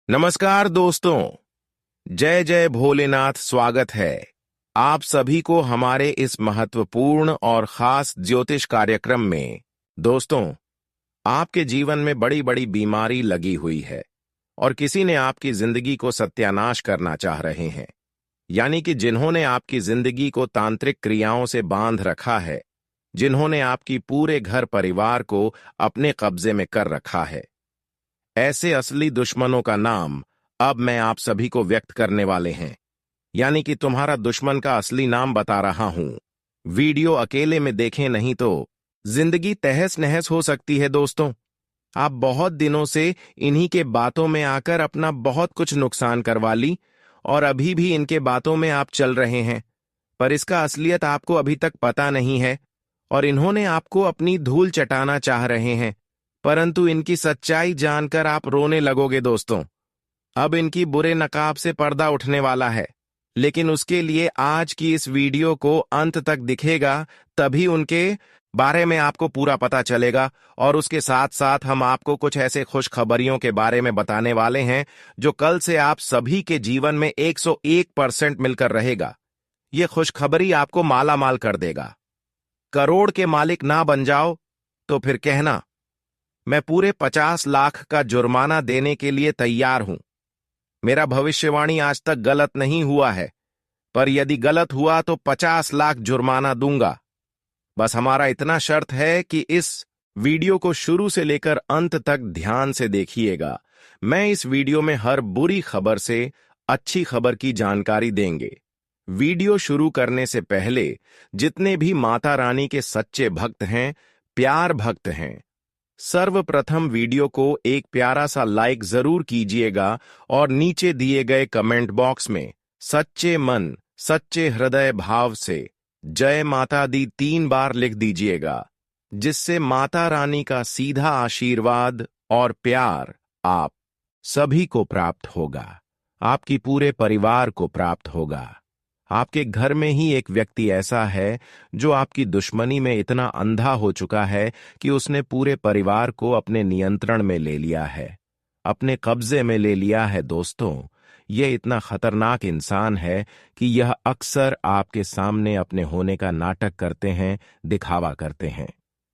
नमस्कार दोस्तों। जय जय भोलेनाथ। स्वागत है आप सभी को हमारे इस महत्वपूर्ण और खास ज्योतिष कार्यक्रम में। दोस्तों, आपके जीवन में बड़ी बड़ी बीमारी लगी हुई है और किसी ने आपकी जिंदगी को सत्यानाश करना चाह रहे हैं, यानी कि जिन्होंने आपकी जिंदगी को तांत्रिक क्रियाओं से बांध रखा है, जिन्होंने आपकी पूरे घर परिवार को अपने कब्जे में कर रखा है। ऐसे असली दुश्मनों का नाम अब मैं आप सभी को व्यक्त करने वाले हैं, यानी कि तुम्हारा दुश्मन का असली नाम बता रहा हूं। वीडियो अकेले में देखें, नहीं तो जिंदगी तहस नहस हो सकती है। दोस्तों, आप बहुत दिनों से इन्हीं के बातों में आकर अपना बहुत कुछ नुकसान करवा ली और अभी भी इनके बातों में आप चल रहे हैं, पर इसका असलियत आपको अभी तक पता नहीं है और इन्होंने आपको अपनी धूल चटाना चाह रहे हैं, परंतु इनकी सच्चाई जानकर आप रोने लगोगे। दोस्तों, अब इनकी बुरे नकाब से पर्दा उठने वाला है, लेकिन उसके लिए आज की इस वीडियो को अंत तक दिखेगा, तभी उनके बारे में आपको पूरा पता चलेगा। और उसके साथ साथ हम आपको कुछ ऐसे खुशखबरियों के बारे में बताने वाले हैं जो कल से आप सभी के जीवन में 101% मिलकर रहेगा। ये खुशखबरी आपको माला माल कर देगा। करोड़ के मालिक ना बन जाओ तो फिर कहना, मैं पूरे 50 लाख का जुर्माना देने के लिए तैयार हूं। मेरा भविष्यवाणी आज तक गलत नहीं हुआ है, पर यदि गलत हुआ तो 50 लाख जुर्माना दूंगा। बस हमारा इतना शर्त है कि इस वीडियो को शुरू से लेकर अंत तक ध्यान से देखिएगा। मैं इस वीडियो में हर बुरी खबर से अच्छी खबर की जानकारी देंगे। वीडियो शुरू करने से पहले जितने भी माता रानी के सच्चे भक्त हैं, प्यार भक्त हैं, सर्वप्रथम वीडियो को एक प्यारा सा लाइक जरूर कीजिएगा और नीचे दिए गए कमेंट बॉक्स में सच्चे मन सच्चे हृदय भाव से जय माता दी 3 बार लिख दीजिएगा, जिससे माता रानी का सीधा आशीर्वाद और प्यार आप सभी को प्राप्त होगा, आपकी पूरे परिवार को प्राप्त होगा। आपके घर में ही एक व्यक्ति ऐसा है जो आपकी दुश्मनी में इतना अंधा हो चुका है कि उसने पूरे परिवार को अपने नियंत्रण में ले लिया है, अपने कब्जे में ले लिया है। दोस्तों, यह इतना खतरनाक इंसान है कि यह अक्सर आपके सामने अपने होने का नाटक करते हैं, दिखावा करते हैं,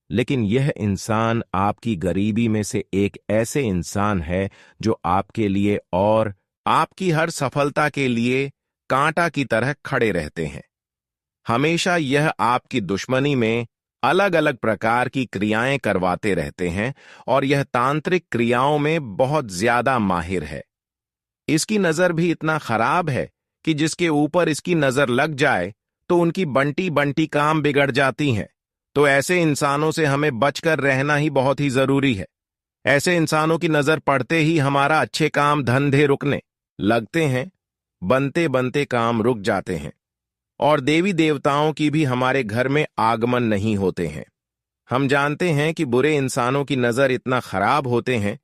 लेकिन यह इंसान आपकी गरीबी में से एक ऐसे इंसान है जो आपके लिए और आपकी हर सफलता के लिए कांटा की तरह खड़े रहते हैं। हमेशा यह आपकी दुश्मनी में अलग अलग प्रकार की क्रियाएं करवाते रहते हैं और यह तांत्रिक क्रियाओं में बहुत ज्यादा माहिर है। इसकी नजर भी इतना खराब है कि जिसके ऊपर इसकी नजर लग जाए तो उनकी बंटी बंटी काम बिगड़ जाती हैं। तो ऐसे इंसानों से हमें बचकर रहना ही बहुत ही जरूरी है। ऐसे इंसानों की नजर पड़ते ही हमारा अच्छे काम धंधे रुकने लगते हैं, बनते बनते काम रुक जाते हैं और देवी देवताओं की भी हमारे घर में आगमन नहीं होते हैं। हम जानते हैं कि बुरे इंसानों की नजर इतना खराब होते हैं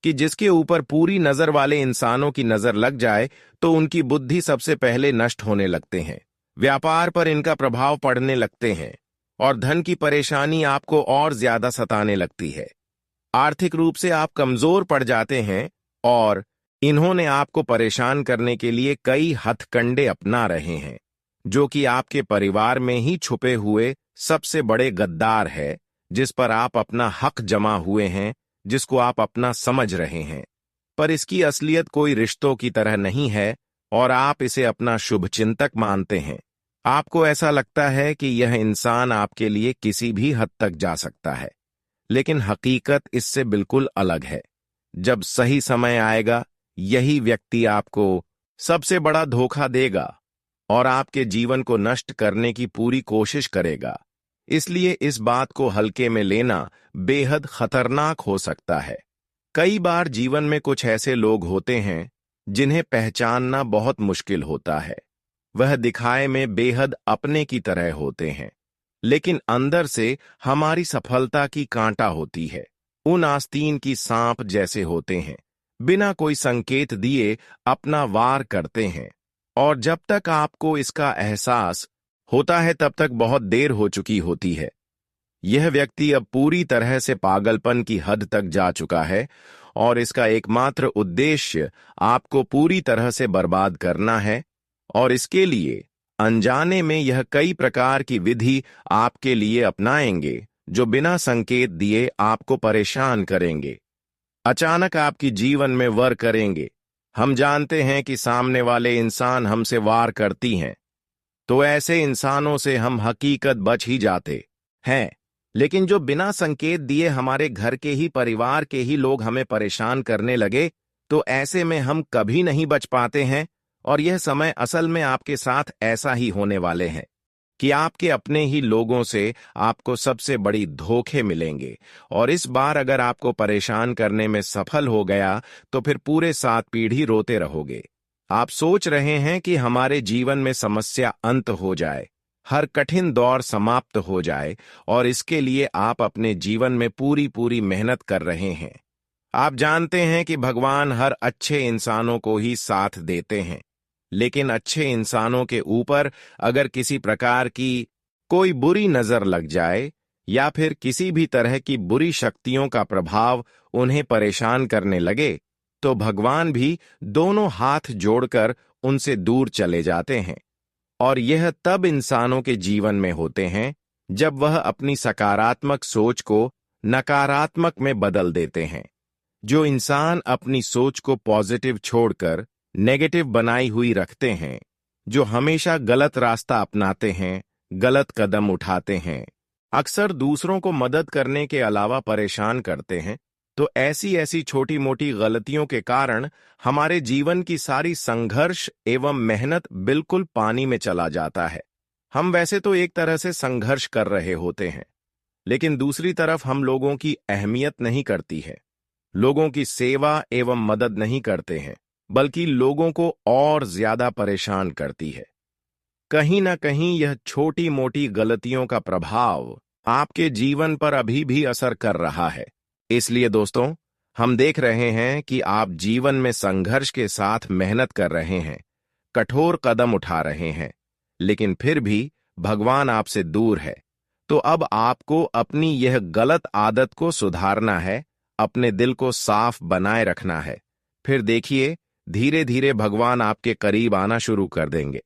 कि जिसके ऊपर पूरी नजर वाले इंसानों की नजर लग जाए तो उनकी बुद्धि सबसे पहले नष्ट होने लगते हैं, व्यापार पर इनका प्रभाव पड़ने लगते हैं और धन की परेशानी आपको और ज्यादा सताने लगती है। आर्थिक रूप से आप कमजोर पड़ जाते हैं और इन्होंने आपको परेशान करने के लिए कई हथकंडे अपना रहे हैं, जो कि आपके परिवार में ही छुपे हुए सबसे बड़े गद्दार है, जिस पर आप अपना हक जमा हुए हैं, जिसको आप अपना समझ रहे हैं, पर इसकी असलियत कोई रिश्तों की तरह नहीं है और आप इसे अपना शुभचिंतक मानते हैं। आपको ऐसा लगता है कि यह इंसान आपके लिए किसी भी हद तक जा सकता है, लेकिन हकीकत इससे बिल्कुल अलग है। जब सही समय आएगा, यही व्यक्ति आपको सबसे बड़ा धोखा देगा और आपके जीवन को नष्ट करने की पूरी कोशिश करेगा। इसलिए इस बात को हल्के में लेना बेहद खतरनाक हो सकता है। कई बार जीवन में कुछ ऐसे लोग होते हैं जिन्हें पहचानना बहुत मुश्किल होता है। वह दिखाए में बेहद अपने की तरह होते हैं, लेकिन अंदर से हमारी सफलता की कांटा होती है। उन आस्तीन की सांप जैसे होते हैं, बिना कोई संकेत दिए अपना वार करते हैं और जब तक आपको इसका एहसास होता है तब तक बहुत देर हो चुकी होती है। यह व्यक्ति अब पूरी तरह से पागलपन की हद तक जा चुका है और इसका एकमात्र उद्देश्य आपको पूरी तरह से बर्बाद करना है। और इसके लिए अनजाने में यह कई प्रकार की विधि आपके लिए अपनाएंगे जो बिना संकेत दिए आपको परेशान करेंगे, अचानक आपकी जीवन में वार करेंगे। हम जानते हैं कि सामने वाले इंसान हमसे वार करती हैं, तो ऐसे इंसानों से हम हकीकत बच ही जाते हैं। लेकिन जो बिना संकेत दिए हमारे घर के ही परिवार के ही लोग हमें परेशान करने लगे, तो ऐसे में हम कभी नहीं बच पाते हैं। और यह समय असल में आपके साथ ऐसा ही होने वाले हैं कि आपके अपने ही लोगों से आपको सबसे बड़ी धोखे मिलेंगे। और इस बार अगर आपको परेशान करने में सफल हो गया तो फिर पूरे 7 पीढ़ी रोते रहोगे। आप सोच रहे हैं कि हमारे जीवन में समस्या अंत हो जाए, हर कठिन दौर समाप्त हो जाए, और इसके लिए आप अपने जीवन में पूरी पूरी मेहनत कर रहे हैं। आप जानते हैं कि भगवान हर अच्छे इंसानों को ही साथ देते हैं, लेकिन अच्छे इंसानों के ऊपर अगर किसी प्रकार की कोई बुरी नजर लग जाए या फिर किसी भी तरह की बुरी शक्तियों का प्रभाव उन्हें परेशान करने लगे, तो भगवान भी दोनों हाथ जोड़कर उनसे दूर चले जाते हैं। और यह तब इंसानों के जीवन में होते हैं जब वह अपनी सकारात्मक सोच को नकारात्मक में बदल देते हैं। जो इंसान अपनी सोच को पॉजिटिव छोड़कर नेगेटिव बनाई हुई रखते हैं, जो हमेशा गलत रास्ता अपनाते हैं, गलत कदम उठाते हैं, अक्सर दूसरों को मदद करने के अलावा परेशान करते हैं, तो ऐसी ऐसी छोटी मोटी गलतियों के कारण हमारे जीवन की सारी संघर्ष एवं मेहनत बिल्कुल पानी में चला जाता है। हम वैसे तो एक तरह से संघर्ष कर रहे होते हैं, लेकिन दूसरी तरफ हम लोगों की अहमियत नहीं करती है, लोगों की सेवा एवं मदद नहीं करते हैं, बल्कि लोगों को और ज्यादा परेशान करती है। कहीं ना कहीं यह छोटी मोटी गलतियों का प्रभाव आपके जीवन पर अभी भी असर कर रहा है। इसलिए दोस्तों, हम देख रहे हैं कि आप जीवन में संघर्ष के साथ मेहनत कर रहे हैं, कठोर कदम उठा रहे हैं, लेकिन फिर भी भगवान आपसे दूर है। तो अब आपको अपनी यह गलत आदत को सुधारना है, अपने दिल को साफ बनाए रखना है। फिर देखिए, धीरे धीरे भगवान आपके करीब आना शुरू कर देंगे।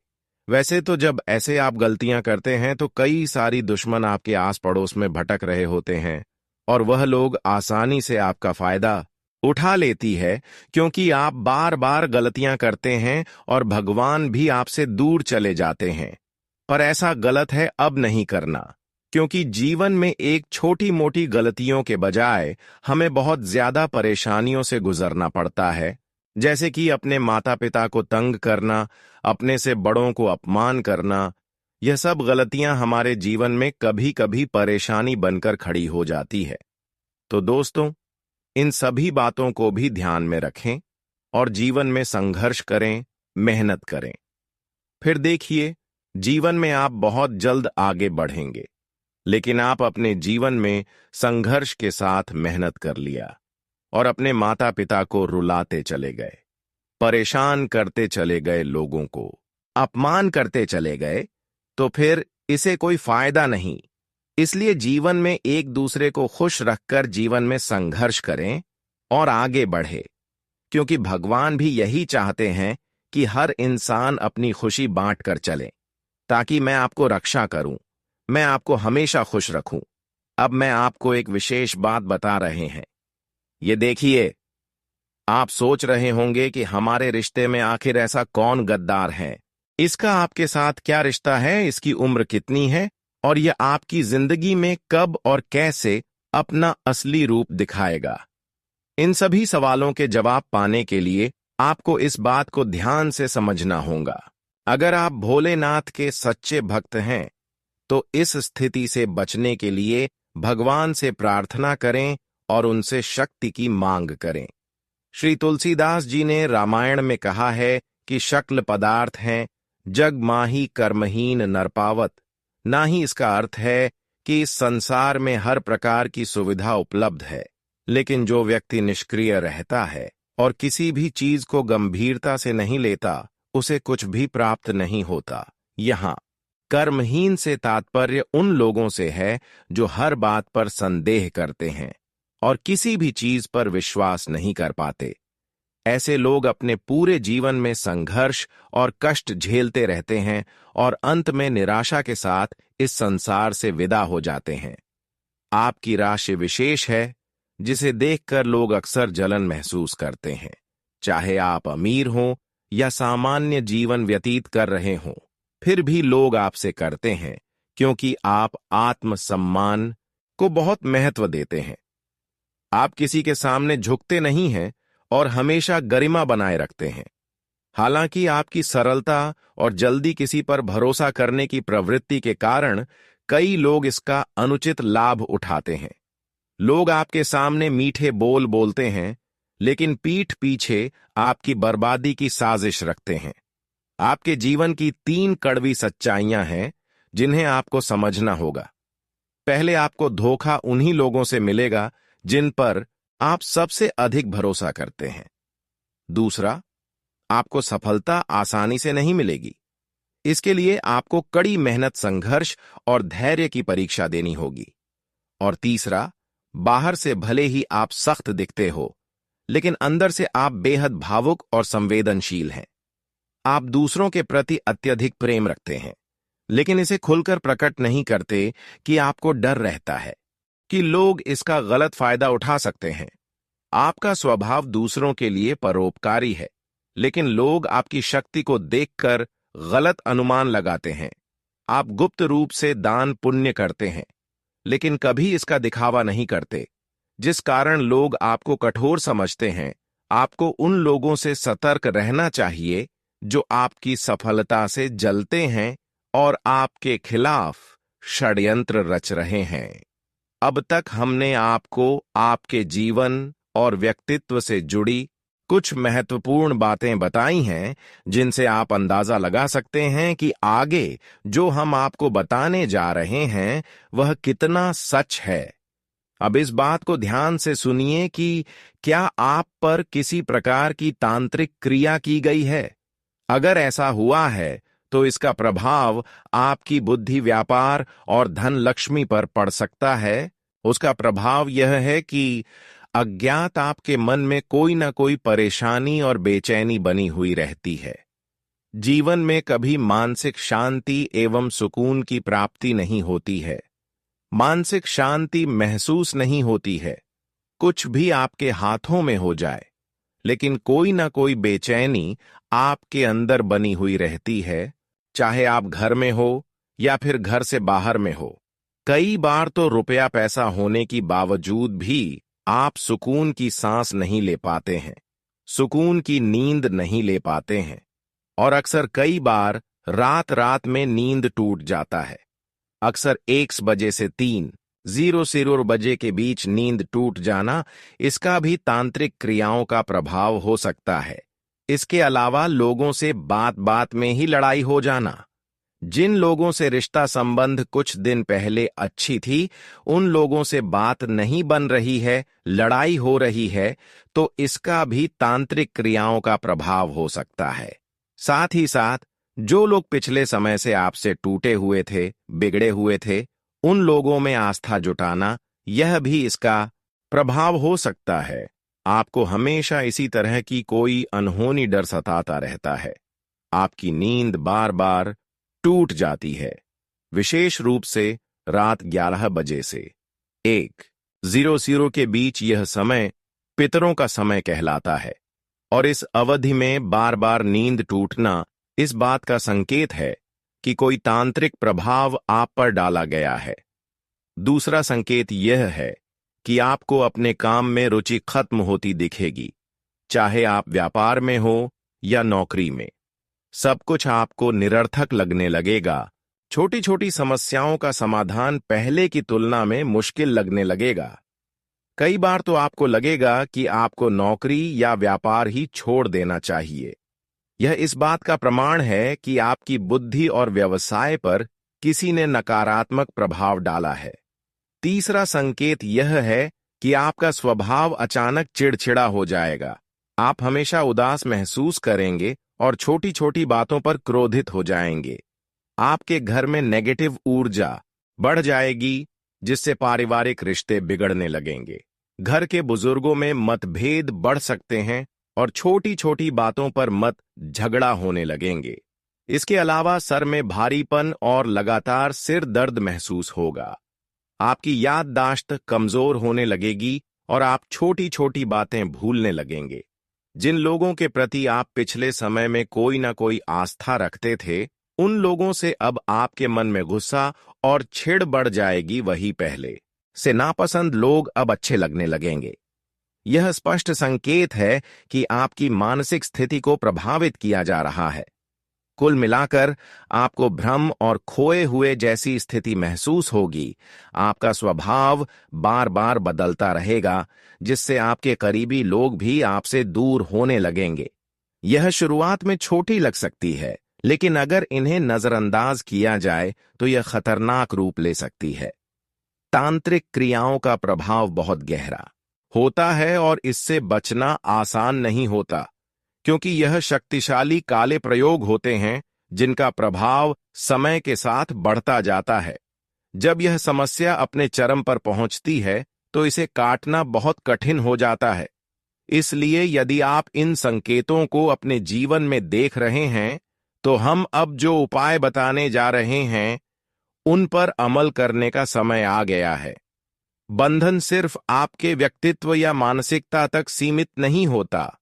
वैसे तो जब ऐसे आप गलतियां करते हैं तो कई सारी दुश्मन आपके आस पड़ोस में भटक रहे होते हैं, और वह लोग आसानी से आपका फायदा उठा लेती है, क्योंकि आप बार बार गलतियां करते हैं और भगवान भी आपसे दूर चले जाते हैं। पर ऐसा गलत है अब नहीं करना, क्योंकि जीवन में एक छोटी मोटी गलतियों के बजाय हमें बहुत ज्यादा परेशानियों से गुजरना पड़ता है, जैसे कि अपने माता पिता को तंग करना, अपने से बड़ों को अपमान करना। यह सब गलतियां हमारे जीवन में कभी कभी परेशानी बनकर खड़ी हो जाती है। तो दोस्तों, इन सभी बातों को भी ध्यान में रखें और जीवन में संघर्ष करें, मेहनत करें। फिर देखिए, जीवन में आप बहुत जल्द आगे बढ़ेंगे। लेकिन आप अपने जीवन में संघर्ष के साथ मेहनत कर लिया और अपने माता पिता को रुलाते चले गए, परेशान करते चले गए, लोगों को अपमान करते चले गए, तो फिर इसे कोई फायदा नहीं। इसलिए जीवन में एक दूसरे को खुश रखकर जीवन में संघर्ष करें और आगे बढ़े, क्योंकि भगवान भी यही चाहते हैं कि हर इंसान अपनी खुशी बांट कर चले, ताकि मैं आपको रक्षा करूं, मैं आपको हमेशा खुश रखूं। अब मैं आपको एक विशेष बात बता रहे हैं। ये देखिए, आप सोच रहे होंगे कि हमारे रिश्ते में आखिर ऐसा कौन गद्दार है, इसका आपके साथ क्या रिश्ता है, इसकी उम्र कितनी है, और यह आपकी जिंदगी में कब और कैसे अपना असली रूप दिखाएगा। इन सभी सवालों के जवाब पाने के लिए आपको इस बात को ध्यान से समझना होगा। अगर आप भोलेनाथ के सच्चे भक्त हैं, तो इस स्थिति से बचने के लिए भगवान से प्रार्थना करें और उनसे शक्ति की मांग करें। श्री तुलसीदास जी ने रामायण में कहा है कि शक्ल पदार्थ हैं, जग माही कर्महीन नर पावत। ना ही इसका अर्थ है कि इस संसार में हर प्रकार की सुविधा उपलब्ध है, लेकिन जो व्यक्ति निष्क्रिय रहता है और किसी भी चीज को गंभीरता से नहीं लेता, उसे कुछ भी प्राप्त नहीं होता। यहाँ कर्महीन से तात्पर्य उन लोगों से है जो हर बात पर संदेह करते हैं, और किसी भी चीज पर विश्वास नहीं कर पाते। ऐसे लोग अपने पूरे जीवन में संघर्ष और कष्ट झेलते रहते हैं और अंत में निराशा के साथ इस संसार से विदा हो जाते हैं। आपकी राशि विशेष है, जिसे देखकर लोग अक्सर जलन महसूस करते हैं। चाहे आप अमीर हों या सामान्य जीवन व्यतीत कर रहे हों, फिर भी लोग आपसे करते हैं, क्योंकि आप आत्मसम्मान को बहुत महत्व देते हैं। आप किसी के सामने झुकते नहीं हैं और हमेशा गरिमा बनाए रखते हैं। हालांकि आपकी सरलता और जल्दी किसी पर भरोसा करने की प्रवृत्ति के कारण कई लोग इसका अनुचित लाभ उठाते हैं। लोग आपके सामने मीठे बोल बोलते हैं, लेकिन पीठ पीछे आपकी बर्बादी की साजिश रखते हैं। आपके जीवन की 3 कड़वी सच्चाइयां हैं, जिन्हें आपको समझना होगा। पहले, आपको धोखा उन्हीं लोगों से मिलेगा जिन पर आप सबसे अधिक भरोसा करते हैं। दूसरा, आपको सफलता आसानी से नहीं मिलेगी। इसके लिए आपको कड़ी मेहनत, संघर्ष और धैर्य की परीक्षा देनी होगी। और तीसरा, बाहर से भले ही आप सख्त दिखते हो, लेकिन अंदर से आप बेहद भावुक और संवेदनशील हैं। आप दूसरों के प्रति अत्यधिक प्रेम रखते हैं, लेकिन इसे खुलकर प्रकट नहीं करते कि आपको डर रहता है कि लोग इसका गलत फायदा उठा सकते हैं। आपका स्वभाव दूसरों के लिए परोपकारी है, लेकिन लोग आपकी शक्ति को देखकर गलत अनुमान लगाते हैं। आप गुप्त रूप से दान पुण्य करते हैं, लेकिन कभी इसका दिखावा नहीं करते, जिस कारण लोग आपको कठोर समझते हैं। आपको उन लोगों से सतर्क रहना चाहिए जो आपकी सफलता से जलते हैं और आपके खिलाफ षड्यंत्र रच रहे हैं। अब तक हमने आपको आपके जीवन और व्यक्तित्व से जुड़ी कुछ महत्वपूर्ण बातें बताई हैं, जिनसे आप अंदाजा लगा सकते हैं कि आगे जो हम आपको बताने जा रहे हैं वह कितना सच है। अब इस बात को ध्यान से सुनिए कि क्या आप पर किसी प्रकार की तांत्रिक क्रिया की गई है। अगर ऐसा हुआ है, तो इसका प्रभाव आपकी बुद्धि, व्यापार और धन लक्ष्मी पर पड़ सकता है। उसका प्रभाव यह है कि अज्ञात आपके मन में कोई ना कोई परेशानी और बेचैनी बनी हुई रहती है। जीवन में कभी मानसिक शांति एवं सुकून की प्राप्ति नहीं होती है। मानसिक शांति महसूस नहीं होती है। कुछ भी आपके हाथों में हो जाए, लेकिन कोई ना कोई बेचैनी आपके अंदर बनी हुई रहती है, चाहे आप घर में हो या फिर घर से बाहर में हो। कई बार तो रुपया पैसा होने की बावजूद भी आप सुकून की सांस नहीं ले पाते हैं, सुकून की नींद नहीं ले पाते हैं, और अक्सर कई बार रात रात में नींद टूट जाता है। अक्सर 1 बजे से 3:00 बजे के बीच नींद टूट जाना, इसका भी तांत्रिक क्रियाओं का प्रभाव हो सकता है। इसके अलावा लोगों से बात बात में ही लड़ाई हो जाना। जिन लोगों से रिश्ता संबंध कुछ दिन पहले अच्छी थी, उन लोगों से बात नहीं बन रही है, लड़ाई हो रही है, तो इसका भी तांत्रिक क्रियाओं का प्रभाव हो सकता है। साथ ही साथ जो लोग पिछले समय से आपसे टूटे हुए थे, बिगड़े हुए थे, उन लोगों में आस्था जुटाना, यह भी इसका प्रभाव हो सकता है। आपको हमेशा इसी तरह की कोई अनहोनी डर सताता रहता है। आपकी नींद बार बार टूट जाती है, विशेष रूप से रात 11 बजे से 1:00 के बीच। यह समय पितरों का समय कहलाता है, और इस अवधि में बार बार नींद टूटना इस बात का संकेत है कि कोई तांत्रिक प्रभाव आप पर डाला गया है। दूसरा संकेत यह है कि आपको अपने काम में रुचि खत्म होती दिखेगी, चाहे आप व्यापार में हो या नौकरी में। सब कुछ आपको निरर्थक लगने लगेगा। छोटी छोटी समस्याओं का समाधान पहले की तुलना में मुश्किल लगने लगेगा। कई बार तो आपको लगेगा कि आपको नौकरी या व्यापार ही छोड़ देना चाहिए। यह इस बात का प्रमाण है कि आपकी बुद्धि और व्यवसाय पर किसी ने नकारात्मक प्रभाव डाला है। तीसरा संकेत यह है कि आपका स्वभाव अचानक चिड़चिड़ा हो जाएगा। आप हमेशा उदास महसूस करेंगे और छोटी छोटी बातों पर क्रोधित हो जाएंगे। आपके घर में नेगेटिव ऊर्जा बढ़ जाएगी, जिससे पारिवारिक रिश्ते बिगड़ने लगेंगे। घर के बुजुर्गों में मतभेद बढ़ सकते हैं और छोटी छोटी बातों पर मत झगड़ा होने लगेंगे। इसके अलावा सर में भारीपन और लगातार सिर दर्द महसूस होगा। आपकी याददाश्त कमजोर होने लगेगी और आप छोटी छोटी बातें भूलने लगेंगे। जिन लोगों के प्रति आप पिछले समय में कोई ना कोई आस्था रखते थे, उन लोगों से अब आपके मन में गुस्सा और छिड़ बढ़ जाएगी। वही पहले से नापसंद लोग अब अच्छे लगने लगेंगे। यह स्पष्ट संकेत है कि आपकी मानसिक स्थिति को प्रभावित किया जा रहा है। कुल मिलाकर आपको भ्रम और खोए हुए जैसी स्थिति महसूस होगी। आपका स्वभाव बार बार बदलता रहेगा, जिससे आपके करीबी लोग भी आपसे दूर होने लगेंगे। यह शुरुआत में छोटी लग सकती है, लेकिन अगर इन्हें नजरअंदाज किया जाए तो यह खतरनाक रूप ले सकती है। तांत्रिक क्रियाओं का प्रभाव बहुत गहरा होता है और इससे बचना आसान नहीं होता, क्योंकि यह शक्तिशाली काले प्रयोग होते हैं जिनका प्रभाव समय के साथ बढ़ता जाता है। जब यह समस्या अपने चरम पर पहुंचती है तो इसे काटना बहुत कठिन हो जाता है। इसलिए यदि आप इन संकेतों को अपने जीवन में देख रहे हैं, तो हम अब जो उपाय बताने जा रहे हैं उन पर अमल करने का समय आ गया है। बंधन सिर्फ आपके व्यक्तित्व या मानसिकता तक सीमित नहीं होता,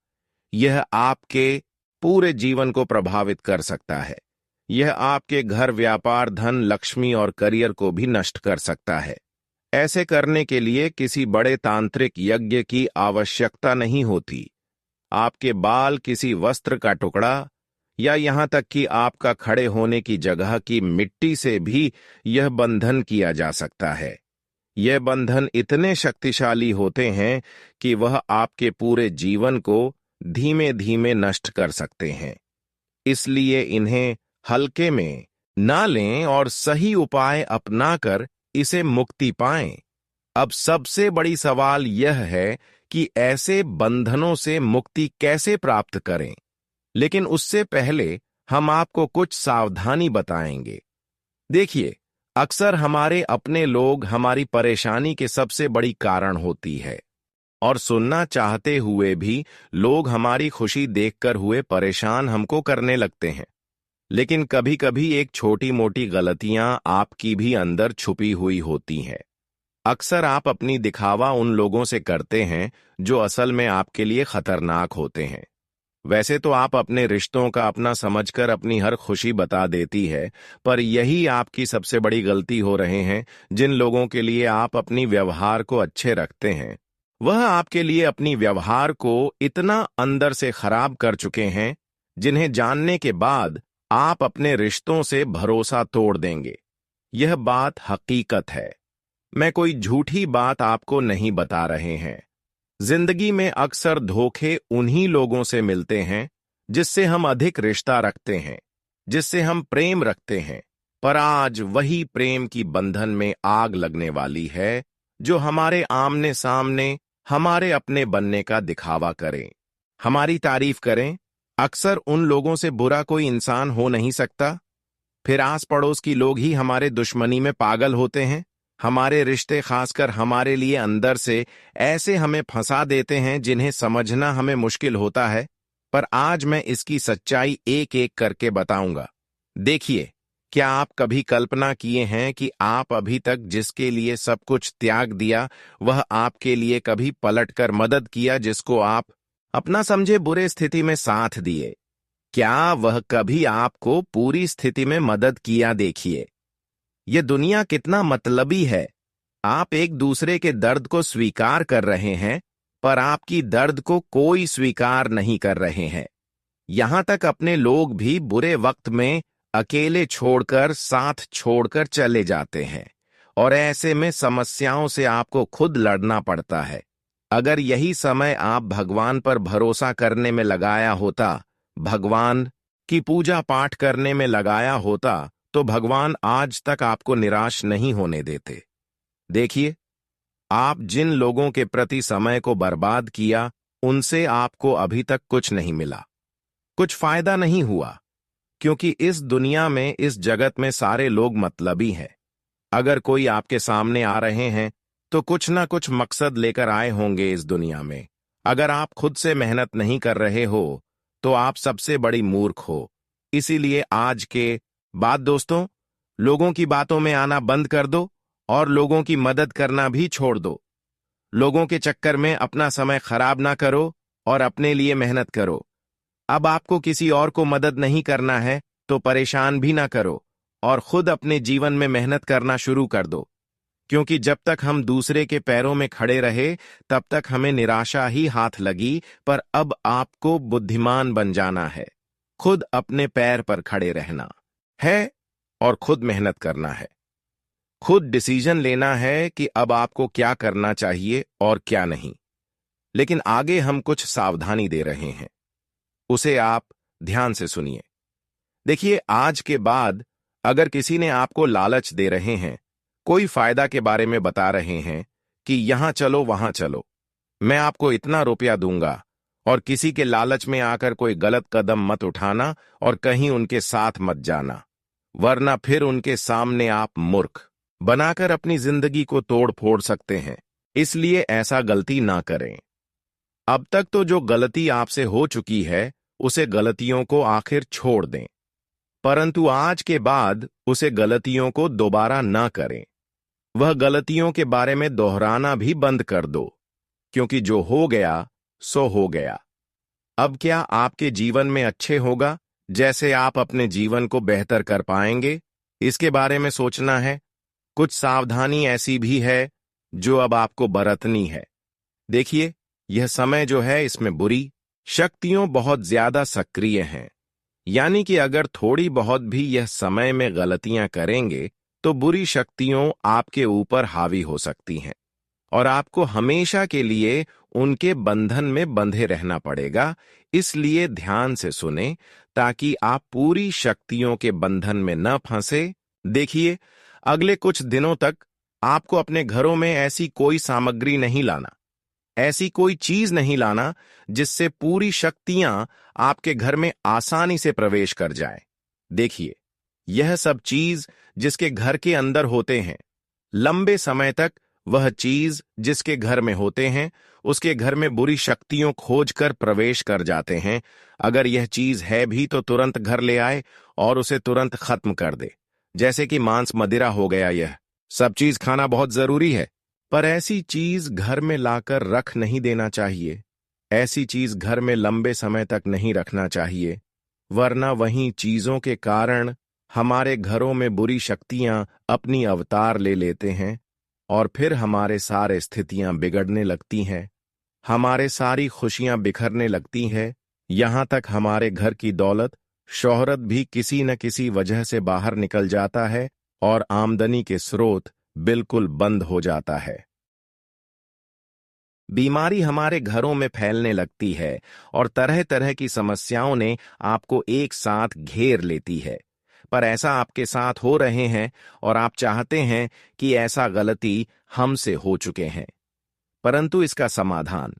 यह आपके पूरे जीवन को प्रभावित कर सकता है। यह आपके घर, व्यापार, धन, लक्ष्मी और करियर को भी नष्ट कर सकता है। ऐसे करने के लिए किसी बड़े तांत्रिक यज्ञ की आवश्यकता नहीं होती। आपके बाल, किसी वस्त्र का टुकड़ा या यहां तक कि आपका खड़े होने की जगह की मिट्टी से भी यह बंधन किया जा सकता है। यह बंधन इतने शक्तिशाली होते हैं कि वह आपके पूरे जीवन को धीमे धीमे नष्ट कर सकते हैं। इसलिए इन्हें हल्के में ना लें और सही उपाय अपनाकर इसे मुक्ति पाएं। अब सबसे बड़ी सवाल यह है कि ऐसे बंधनों से मुक्ति कैसे प्राप्त करें। लेकिन उससे पहले हम आपको कुछ सावधानी बताएंगे। देखिए, अक्सर हमारे अपने लोग हमारी परेशानी के सबसे बड़ी कारण होती है, और सुनना चाहते हुए भी लोग हमारी खुशी देखकर हुए परेशान हमको करने लगते हैं। लेकिन कभी कभी एक छोटी मोटी गलतियां आपकी भी अंदर छुपी हुई होती हैं। अक्सर आप अपनी दिखावा उन लोगों से करते हैं जो असल में आपके लिए खतरनाक होते हैं। वैसे तो आप अपने रिश्तों का अपना समझकर अपनी हर खुशी बता देती है, पर यही आपकी सबसे बड़ी गलती हो रहे हैं। जिन लोगों के लिए आप अपनी व्यवहार को अच्छे रखते हैं, वह आपके लिए अपनी व्यवहार को इतना अंदर से खराब कर चुके हैं, जिन्हें जानने के बाद आप अपने रिश्तों से भरोसा तोड़ देंगे। यह बात हकीकत है। मैं कोई झूठी बात आपको नहीं बता रहे हैं। जिंदगी में अक्सर धोखे उन्हीं लोगों से मिलते हैं जिससे हम अधिक रिश्ता रखते हैं, जिससे हम प्रेम रखते हैं, पर आज वही प्रेम की बंधन में आग लगने वाली है जो हमारे आमने सामने हमारे अपने बनने का दिखावा करें, हमारी तारीफ करें। अक्सर उन लोगों से बुरा कोई इंसान हो नहीं सकता। फिर आस पड़ोस की लोग ही हमारे दुश्मनी में पागल होते हैं। हमारे रिश्ते, खासकर हमारे लिए, अंदर से ऐसे हमें फंसा देते हैं जिन्हें समझना हमें मुश्किल होता है। पर आज मैं इसकी सच्चाई एक एक करके बताऊंगा। देखिए, क्या आप कभी कल्पना किए हैं कि आप अभी तक जिसके लिए सब कुछ त्याग दिया, वह आपके लिए कभी पलटकर मदद किया? जिसको आप अपना समझे बुरे स्थिति में साथ दिए, क्या वह कभी आपको पूरी स्थिति में मदद किया? देखिए, यह दुनिया कितना मतलबी है। आप एक दूसरे के दर्द को स्वीकार कर रहे हैं, पर आपकी दर्द को कोई स्वीकार नहीं कर रहे हैं। यहां तक अपने लोग भी बुरे वक्त में अकेले छोड़कर, साथ छोड़कर चले जाते हैं, और ऐसे में समस्याओं से आपको खुद लड़ना पड़ता है। अगर यही समय आप भगवान पर भरोसा करने में लगाया होता, भगवान की पूजा पाठ करने में लगाया होता, तो भगवान आज तक आपको निराश नहीं होने देते। देखिए, आप जिन लोगों के प्रति समय को बर्बाद किया, उनसे आपको अभी तक कुछ नहीं मिला, कुछ फायदा नहीं हुआ, क्योंकि इस दुनिया में, इस जगत में सारे लोग मतलबी हैं। अगर कोई आपके सामने आ रहे हैं तो कुछ ना कुछ मकसद लेकर आए होंगे इस दुनिया में। अगर आप खुद से मेहनत नहीं कर रहे हो तो आप सबसे बड़ी मूर्ख हो। इसीलिए आज के बाद दोस्तों, लोगों की बातों में आना बंद कर दो और लोगों की मदद करना भी छोड़ दो। लोगों के चक्कर में अपना समय खराब ना करो और अपने लिए मेहनत करो। अब आपको किसी और को मदद नहीं करना है तो परेशान भी ना करो और खुद अपने जीवन में मेहनत करना शुरू कर दो, क्योंकि जब तक हम दूसरे के पैरों में खड़े रहे तब तक हमें निराशा ही हाथ लगी। पर अब आपको बुद्धिमान बन जाना है, खुद अपने पैर पर खड़े रहना है और खुद मेहनत करना है। खुद डिसीजन लेना है कि अब आपको क्या करना चाहिए और क्या नहीं। लेकिन आगे हम कुछ सावधानी दे रहे हैं, उसे आप ध्यान से सुनिए। देखिए, आज के बाद अगर किसी ने आपको लालच दे रहे हैं, कोई फायदा के बारे में बता रहे हैं कि यहां चलो वहां चलो, मैं आपको इतना रुपया दूंगा, और किसी के लालच में आकर कोई गलत कदम मत उठाना और कहीं उनके साथ मत जाना, वरना फिर उनके सामने आप मूर्ख बनाकर अपनी जिंदगी को तोड़ फोड़ सकते हैं। इसलिए ऐसा गलती ना करें। अब तक तो जो गलती आपसे हो चुकी है उसे गलतियों को आखिर छोड़ दें, परंतु आज के बाद उसे गलतियों को दोबारा ना करें। वह गलतियों के बारे में दोहराना भी बंद कर दो, क्योंकि जो हो गया सो हो गया। अब क्या आपके जीवन में अच्छे होगा, जैसे आप अपने जीवन को बेहतर कर पाएंगे, इसके बारे में सोचना है। कुछ सावधानी ऐसी भी है जो अब आपको बरतनी है। देखिए, यह समय जो है इसमें बुरी शक्तियां बहुत ज्यादा सक्रिय हैं, यानी कि अगर थोड़ी बहुत भी यह समय में गलतियां करेंगे तो बुरी शक्तियों आपके ऊपर हावी हो सकती हैं और आपको हमेशा के लिए उनके बंधन में बंधे रहना पड़ेगा। इसलिए ध्यान से सुने ताकि आप पूरी शक्तियों के बंधन में न फंसे। देखिए, अगले कुछ दिनों तक आपको अपने घरों में ऐसी कोई सामग्री नहीं लाना, ऐसी कोई चीज नहीं लाना जिससे पूरी शक्तियां आपके घर में आसानी से प्रवेश कर जाए। देखिए, यह सब चीज जिसके घर के अंदर होते हैं, लंबे समय तक वह चीज जिसके घर में होते हैं उसके घर में बुरी शक्तियों खोजकर प्रवेश कर जाते हैं। अगर यह चीज है भी तो तुरंत घर ले आए और उसे तुरंत खत्म कर दे। जैसे कि मांस मदिरा हो गया, यह सब चीज खाना बहुत जरूरी है, पर ऐसी चीज घर में लाकर रख नहीं देना चाहिए। ऐसी चीज घर में लंबे समय तक नहीं रखना चाहिए, वरना वहीं चीजों के कारण हमारे घरों में बुरी शक्तियां अपनी अवतार ले लेते हैं और फिर हमारे सारे स्थितियां बिगड़ने लगती हैं, हमारे सारी खुशियां बिखरने लगती हैं, यहां तक हमारे घर की दौलत शोहरत भी किसी न किसी वजह से बाहर निकल जाता है और आमदनी के स्रोत बिल्कुल बंद हो जाता है। बीमारी हमारे घरों में फैलने लगती है और तरह तरह की समस्याओं ने आपको एक साथ घेर लेती है। पर ऐसा आपके साथ हो रहे हैं और आप चाहते हैं कि ऐसा गलती हमसे हो चुके हैं, परंतु इसका समाधान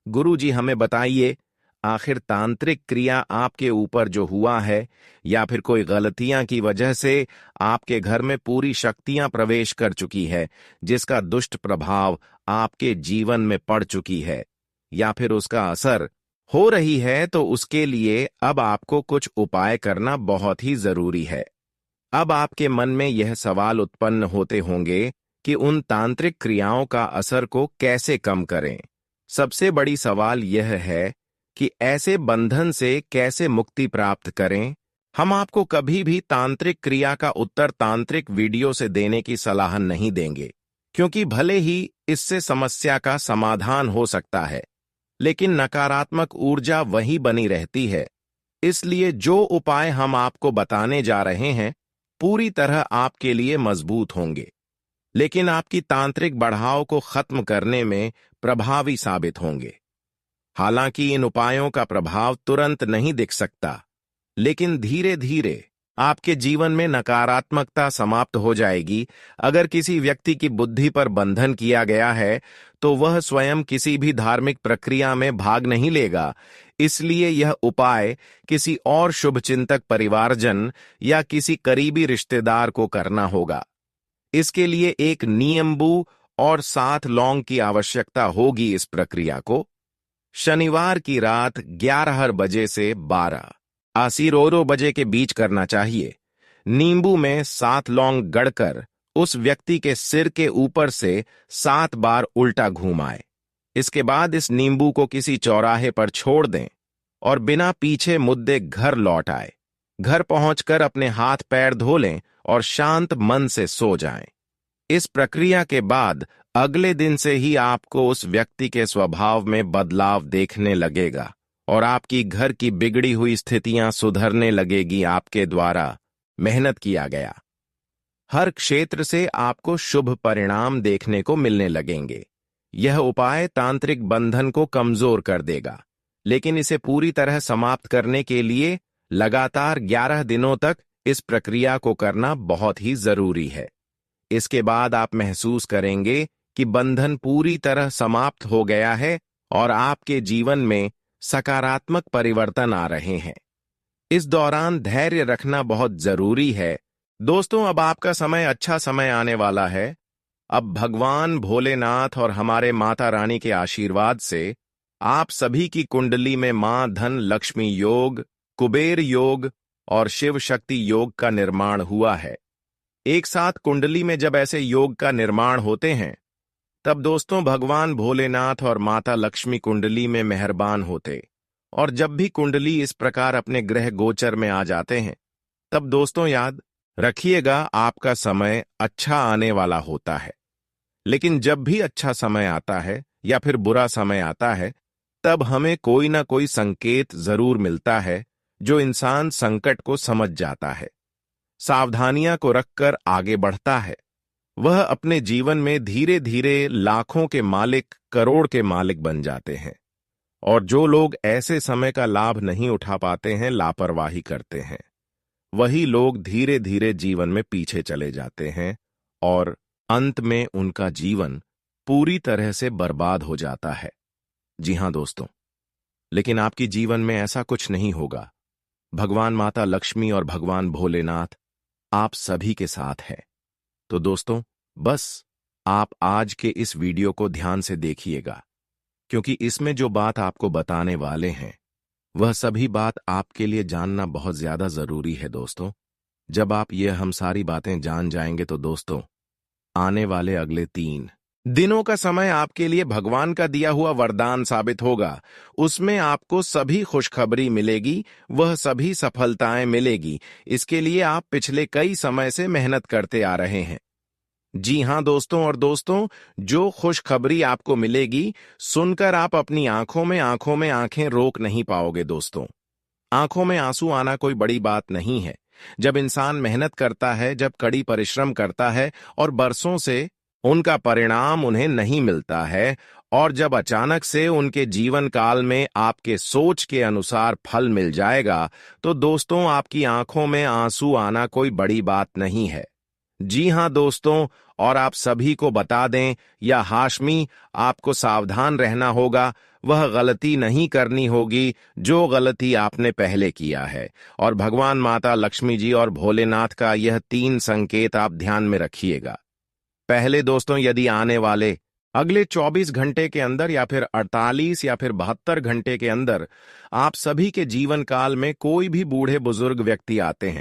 गुरुजी हमें बताइए। आखिर तांत्रिक क्रिया आपके ऊपर जो हुआ है या फिर कोई गलतियां की वजह से आपके घर में पूरी शक्तियां प्रवेश कर चुकी है, जिसका दुष्ट प्रभाव आपके जीवन में पड़ चुकी है, या फिर उसका असर हो रही है, तो उसके लिए अब आपको कुछ उपाय करना बहुत ही जरूरी है। अब आपके मन में यह सवाल उत्पन्न होते होंगे कि उन तांत्रिक क्रियाओं का असर को कैसे कम करें। सबसे बड़ी सवाल यह है कि ऐसे बंधन से कैसे मुक्ति प्राप्त करें। हम आपको कभी भी तांत्रिक क्रिया का उत्तर तांत्रिक वीडियो से देने की सलाह नहीं देंगे, क्योंकि भले ही इससे समस्या का समाधान हो सकता है, लेकिन नकारात्मक ऊर्जा वही बनी रहती है। इसलिए जो उपाय हम आपको बताने जा रहे हैं पूरी तरह आपके लिए मजबूत होंगे, लेकिन आपकी तांत्रिक बढ़ाव को खत्म करने में प्रभावी साबित होंगे। हालांकि इन उपायों का प्रभाव तुरंत नहीं दिख सकता, लेकिन धीरे धीरे आपके जीवन में नकारात्मकता समाप्त हो जाएगी। अगर किसी व्यक्ति की बुद्धि पर बंधन किया गया है तो वह स्वयं किसी भी धार्मिक प्रक्रिया में भाग नहीं लेगा। इसलिए यह उपाय किसी और शुभचिंतक परिवारजन या किसी करीबी रिश्तेदार को करना होगा। इसके लिए एक नींबू और 7 लौंग की आवश्यकता होगी। इस प्रक्रिया को शनिवार की रात 11 बजे से 12 बजे के बीच करना चाहिए। नींबू में 7 लौंग गड़कर उस व्यक्ति के सिर के ऊपर से 7 बार उल्टा घुमाए। इसके बाद इस नींबू को किसी चौराहे पर छोड़ दें और बिना पीछे मुद्दे घर लौट आए। घर पहुंचकर अपने हाथ पैर धो लें और शांत मन से सो जाएं। इस प्रक्रिया के बाद अगले दिन से ही आपको उस व्यक्ति के स्वभाव में बदलाव देखने लगेगा और आपकी घर की बिगड़ी हुई स्थितियां सुधरने लगेगी। आपके द्वारा मेहनत किया गया हर क्षेत्र से आपको शुभ परिणाम देखने को मिलने लगेंगे। यह उपाय तांत्रिक बंधन को कमजोर कर देगा, लेकिन इसे पूरी तरह समाप्त करने के लिए लगातार 11 दिनों तक इस प्रक्रिया को करना बहुत ही जरूरी है। इसके बाद आप महसूस करेंगे कि बंधन पूरी तरह समाप्त हो गया है और आपके जीवन में सकारात्मक परिवर्तन आ रहे हैं। इस दौरान धैर्य रखना बहुत जरूरी है। दोस्तों, अब आपका अच्छा समय आने वाला है। अब भगवान भोलेनाथ और हमारे माता रानी के आशीर्वाद से आप सभी की कुंडली में मां धन लक्ष्मी योग, कुबेर योग और शिव शक्ति योग का निर्माण हुआ है। एक साथ कुंडली में जब ऐसे योग का निर्माण होते हैं, तब दोस्तों भगवान भोलेनाथ और माता लक्ष्मी कुंडली में मेहरबान होते। और जब भी कुंडली इस प्रकार अपने ग्रह गोचर में आ जाते हैं, तब दोस्तों याद रखिएगा आपका समय अच्छा आने वाला होता है। लेकिन जब भी अच्छा समय आता है या फिर बुरा समय आता है, तब हमें कोई ना कोई संकेत जरूर मिलता है जो इंसान संकट को समझ जाता है, सावधानियां को रखकर आगे बढ़ता है। वह अपने जीवन में धीरे धीरे लाखों के मालिक, करोड़ के मालिक बन जाते हैं। और जो लोग ऐसे समय का लाभ नहीं उठा पाते हैं, लापरवाही करते हैं, वही लोग धीरे धीरे जीवन में पीछे चले जाते हैं और अंत में उनका जीवन पूरी तरह से बर्बाद हो जाता है। जी हां दोस्तों, लेकिन आपकी जीवन में ऐसा कुछ नहीं होगा। भगवान माता लक्ष्मी और भगवान भोलेनाथ आप सभी के साथ है। तो दोस्तों, बस आप आज के इस वीडियो को ध्यान से देखिएगा, क्योंकि इसमें जो बात आपको बताने वाले हैं, वह सभी बात आपके लिए जानना बहुत ज्यादा जरूरी है। दोस्तों, जब आप हम सारी बातें जान जाएंगे तो दोस्तों, आने वाले अगले 3 दिनों का समय आपके लिए भगवान का दिया हुआ वरदान साबित होगा। उसमें आपको सभी खुशखबरी मिलेगी, वह सभी सफलताएं मिलेगी। इसके लिए आप पिछले कई समय से मेहनत करते आ रहे हैं। जी हां दोस्तों, और दोस्तों, जो खुशखबरी आपको मिलेगी, सुनकर आप अपनी आंखों में आंखें रोक नहीं पाओगे। दोस्तों, आंखों में आंसू आना कोई बड़ी बात नहीं है। जब इंसान मेहनत करता है, जब कड़ी परिश्रम करता है और बरसों से उनका परिणाम उन्हें नहीं मिलता है, और जब अचानक से उनके जीवन काल में आपके सोच के अनुसार फल मिल जाएगा, तो दोस्तों आपकी आंखों में आंसू आना कोई बड़ी बात नहीं है। जी हां दोस्तों, और आप सभी को बता दें या हाशमी, आपको सावधान रहना होगा। वह गलती नहीं करनी होगी जो गलती आपने पहले किया है। और भगवान माता लक्ष्मी जी और भोलेनाथ का यह 3 संकेत आप ध्यान में रखिएगा। पहले दोस्तों, यदि आने वाले अगले 24 घंटे के अंदर या फिर 48 या फिर 72 घंटे के अंदर आप सभी के जीवन काल में कोई भी बूढ़े बुजुर्ग व्यक्ति आते हैं,